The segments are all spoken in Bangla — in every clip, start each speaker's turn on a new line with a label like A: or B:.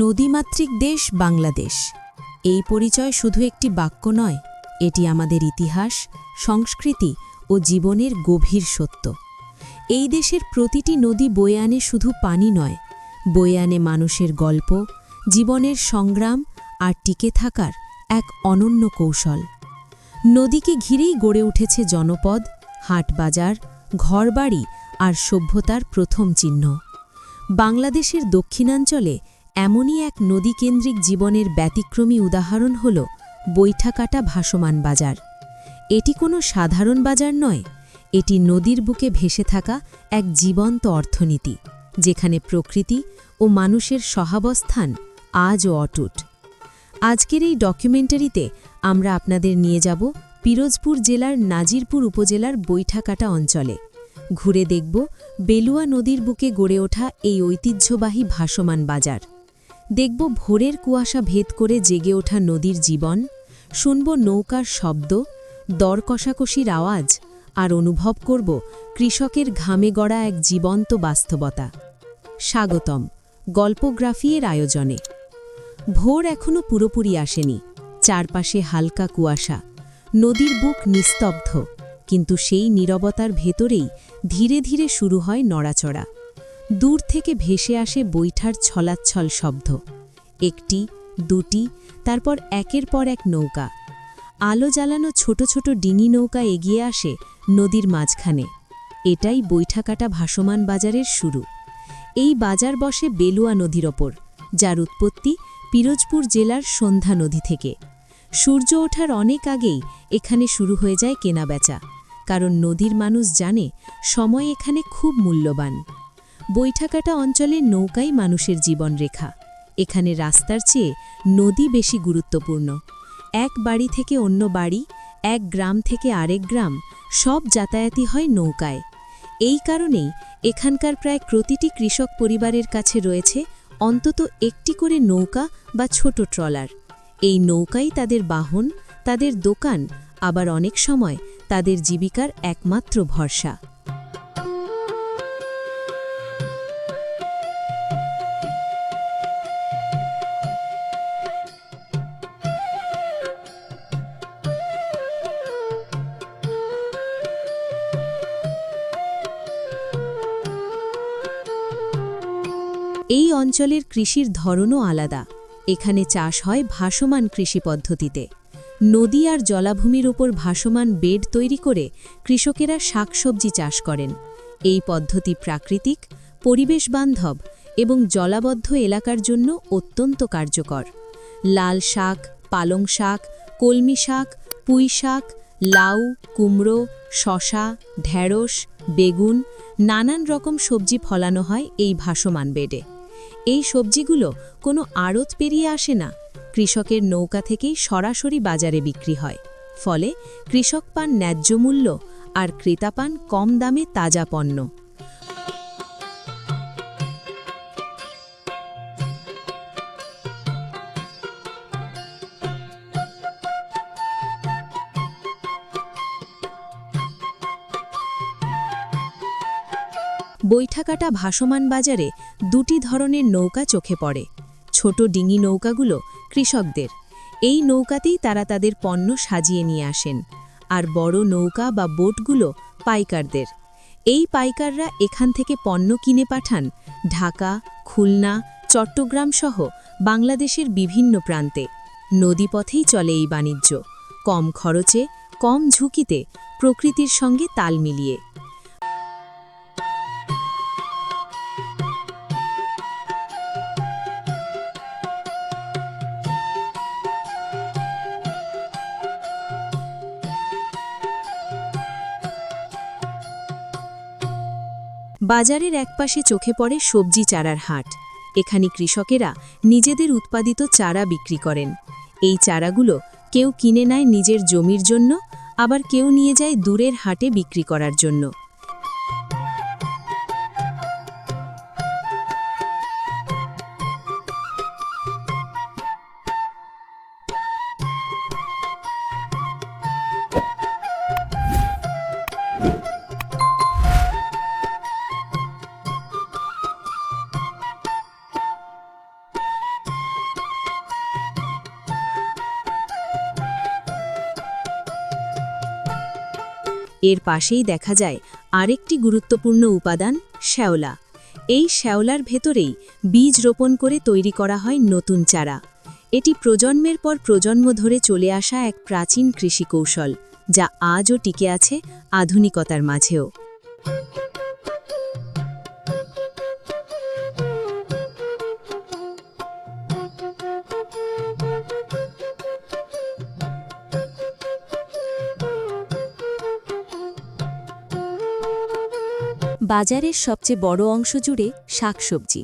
A: নদীমাতৃক দেশ বাংলাদেশ। এই পরিচয় শুধু একটি বাক্য নয়, এটি আমাদের ইতিহাস, সংস্কৃতি ও জীবনের গভীর সত্য। এই দেশের প্রতিটি নদী বয়ে আনে শুধু পানি নয়, বয়ে আনে মানুষের গল্প, জীবনের সংগ্রাম আর টিকে থাকার এক অনন্য কৌশল। নদীকে ঘিরেই গড়ে উঠেছে জনপদ, হাটবাজার, ঘরবাড়ি আর সভ্যতার প্রথম চিহ্ন। বাংলাদেশের দক্ষিণাঞ্চলে এমনই এক নদীকেন্দ্রিক জীবনের ব্যতিক্রমী উদাহরণ হল বৈঠাকাটা ভাসমান বাজার। এটি কোনো সাধারণ বাজার নয়, এটি নদীর বুকে ভেসে থাকা এক জীবন্ত অর্থনীতি, যেখানে প্রকৃতি ও মানুষের সহাবস্থান আজও অটুট। আজকের এই ডকুমেন্টারিতে আমরা আপনাদের নিয়ে যাব পিরোজপুর জেলার নাজিরপুর উপজেলার বৈঠাকাটা অঞ্চলে। ঘুরে দেখব বেলুয়া নদীর বুকে গড়ে ওঠা এই ঐতিহ্যবাহী ভাসমান বাজার। দেখব ভোরের কুয়াশা ভেদ করে জেগে ওঠা নদীর জীবন, শুনব নৌকার শব্দ, দর কষাকষির আওয়াজ, আর অনুভব করব কৃষকের ঘামে গড়া এক জীবন্ত বাস্তবতা। স্বাগতম গল্পগ্রাফির আয়োজনে। ভোর এখনও পুরোপুরি আসেনি, চারপাশে হালকা কুয়াশা, নদীর বুক নিস্তব্ধ, কিন্তু সেই নীরবতার ভেতরেই ধীরে ধীরে শুরু হয় নড়াচড়া। দূর থেকে ভেসে আসে বৈঠার ছলাচ্ছল শব্দ। একটি, দুটি, তারপর একের পর এক নৌকা। আলো জ্বালানো ছোট ছোট ডিঙি নৌকা এগিয়ে আসে নদীর মাঝখানে। এটাই বৈঠাকাটা ভাসমান বাজারের শুরু। এই বাজার বসে বেলুয়া নদীর ওপর, যার উৎপত্তি পিরোজপুর জেলার সন্ধ্যা নদী থেকে। সূর্য ওঠার অনেক আগেই এখানে শুরু হয়ে যায় কেনাবেচা, কারণ নদীর মানুষ জানে সময় এখানে খুব মূল্যবান। বৈঠাকাটা অঞ্চলে নৌকাই মানুষের জীবনরেখা। এখানে রাস্তার চেয়ে নদী বেশি গুরুত্বপূর্ণ। এক বাড়ি থেকে অন্য বাড়ি, এক গ্রাম থেকে আরেক গ্রাম, সব যাতায়াতই হয় নৌকায়। এই কারণেই এখানকার প্রায় প্রতিটি কৃষক পরিবারের কাছে রয়েছে অন্তত একটি করে নৌকা বা ছোট ট্রলার। এই নৌকাই তাদের বাহন, তাদের দোকান, আবার অনেক সময় তাদের জীবিকার একমাত্র ভরসা। এই অঞ্চলের কৃষির ধরনও আলাদা। এখানে চাষ হয় ভাসমান কৃষি পদ্ধতিতে। নদী আর জলাভূমির ওপর ভাসমান বেড তৈরি করে কৃষকেরা শাকসবজি চাষ করেন। এই পদ্ধতি প্রাকৃতিক, পরিবেশ বান্ধব এবং জলাবদ্ধ এলাকার জন্য অত্যন্ত কার্যকর। লাল শাক, পালং শাক, কলমি শাক, পুঁই শাক, লাউ, কুমড়ো, শশা, ঢেঁড়স, বেগুন, নানান রকম সবজি ফলানো হয় এই ভাসমান বেডে। এই সবজিগুলো কোনো আড়ত পেরিয়ে আসে না, কৃষকের নৌকা থেকেই সরাসরি বাজারে বিক্রি হয়। ফলে কৃষক পান ন্যায্য মূল্য আর ক্রেতা পান কম দামে তাজা পণ্য। বৈঠাকাটা ভাসমান বাজারে দুটি ধরনের নৌকা চোখে পড়ে। ছোট ডিঙি নৌকাগুলো কৃষকদের, এই নৌকাতেই তারা তাদের পণ্য সাজিয়ে নিয়ে আসেন। আর বড় নৌকা বা বোটগুলো পাইকারদের। এই পাইকাররা এখান থেকে পণ্য কিনে পাঠান ঢাকা, খুলনা, চট্টগ্রাম সহ বাংলাদেশের বিভিন্ন প্রান্তে। নদীপথেই চলে এই বাণিজ্য, কম খরচে, কম ঝুঁকিতে, প্রকৃতির সঙ্গে তাল মিলিয়ে। বাজারের একপাশে চোখে পড়ে সবজি চারার হাট। এখানে কৃষকেরা নিজেদের উৎপাদিত চারা বিক্রি করেন। এই চারাগুলো কেউ কিনে নেয় নিজের জমির জন্য, আবার কেউ নিয়ে যায় দূরের হাটে বিক্রি করার জন্য। এর পাশেই দেখা যায় আরেকটি গুরুত্বপূর্ণ উপাদান শ্যাওলা। এই শ্যাওলার ভেতরেই বীজ রোপণ করে তৈরি করা হয় নতুন চারা। এটি প্রজন্মের পর প্রজন্ম ধরে চলে আসা এক প্রাচীন কৃষি কৌশল, যা আজও টিকে আছে আধুনিকতার মাঝেও। বাজারের সবচেয়ে বড় অংশ জুড়ে শাকসবজি,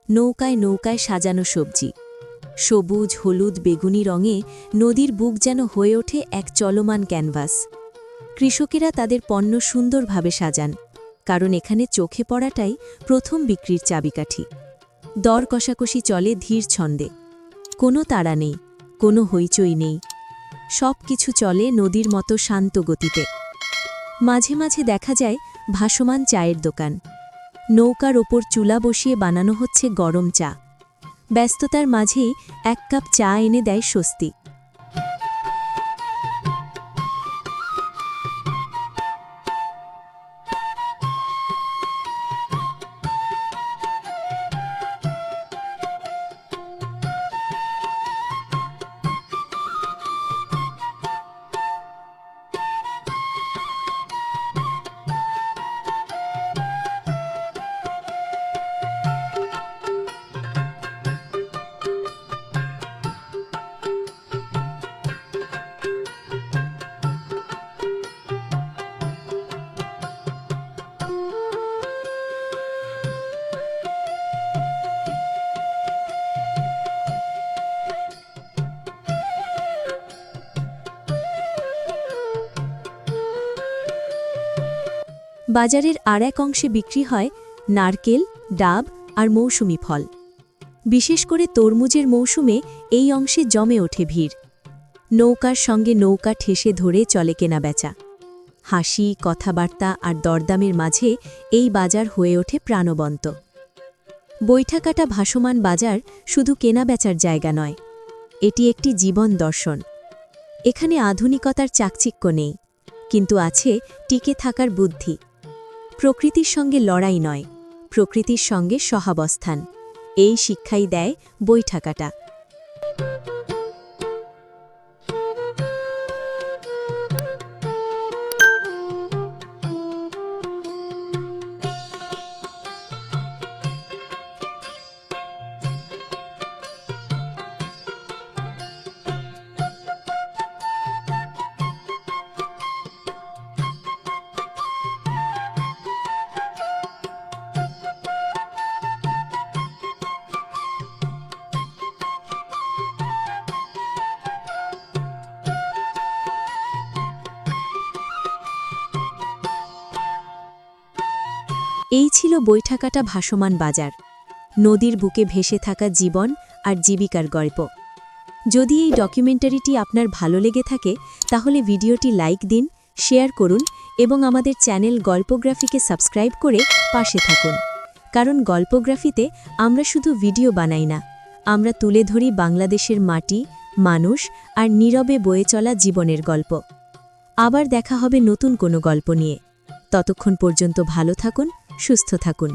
A: নৌকায় নৌকায় সাজানো সবজি। সবুজ, হলুদ, বেগুনি রঙে নদীর বুক যেন হয়ে ওঠে এক চলমান ক্যানভাস। কৃষকেরা তাদের পণ্য সুন্দরভাবে সাজান, কারণ এখানে চোখে পড়াটাই প্রথম বিক্রির চাবিকাঠি। দর কষাকষি চলে ধীর ছন্দে, কোনো তাড়া নেই, কোনো হইচই নেই। সব কিছু চলে নদীর মতো শান্ত গতিতে। মাঝে মাঝে দেখা যায় ভাসমান চায়ের দোকান, নৌকার ওপর চুলা বসিয়ে বানানো হচ্ছে গরম চা। ব্যস্ততার মাঝেই এক কাপ চা এনে দেয় স্বস্তি। বাজারের আর এক অংশে বিক্রি হয় নারকেল, ডাব আর মৌসুমি ফল। বিশেষ করে তরমুজের মৌসুমে এই অংশে জমে ওঠে ভিড়। নৌকার সঙ্গে নৌকা ঠেসে ধরে চলে কেনাবেচা। হাসি, কথাবার্তা আর দরদামের মাঝে এই বাজার হয়ে ওঠে প্রাণবন্ত। বৈঠাকাটা ভাসমান বাজার শুধু কেনাবেচার জায়গা নয়, এটি একটি জীবন দর্শন। এখানে আধুনিকতার চাকচিক্য নেই, কিন্তু আছে টিকে থাকার বুদ্ধি। প্রকৃতির সঙ্গে লড়াই নয়, প্রকৃতির সঙ্গে সহাবস্থান। এই শিক্ষাই দেয় বৈঠাকাটা। এই ছিল বৈঠাকাটা ভাসমান বাজার, নদীর বুকে ভেসে থাকা জীবন আর জীবিকার গল্প। যদি এই ডকুমেন্টারিটি আপনার ভালো লেগে থাকে তাহলে ভিডিওটি লাইক দিন, শেয়ার করুন এবং আমাদের চ্যানেল গল্পগ্রাফিকে সাবস্ক্রাইব করে পাশে থাকুন। কারণ গল্পগ্রাফিতে আমরা শুধু ভিডিও বানাই না, আমরা তুলে ধরি বাংলাদেশের মাটি, মানুষ আর নীরবে বয়ে চলা জীবনের গল্প। আবার দেখা হবে নতুন কোনো গল্প নিয়ে। ততক্ষণ পর্যন্ত ভালো থাকুন, সুস্থ থাকুন।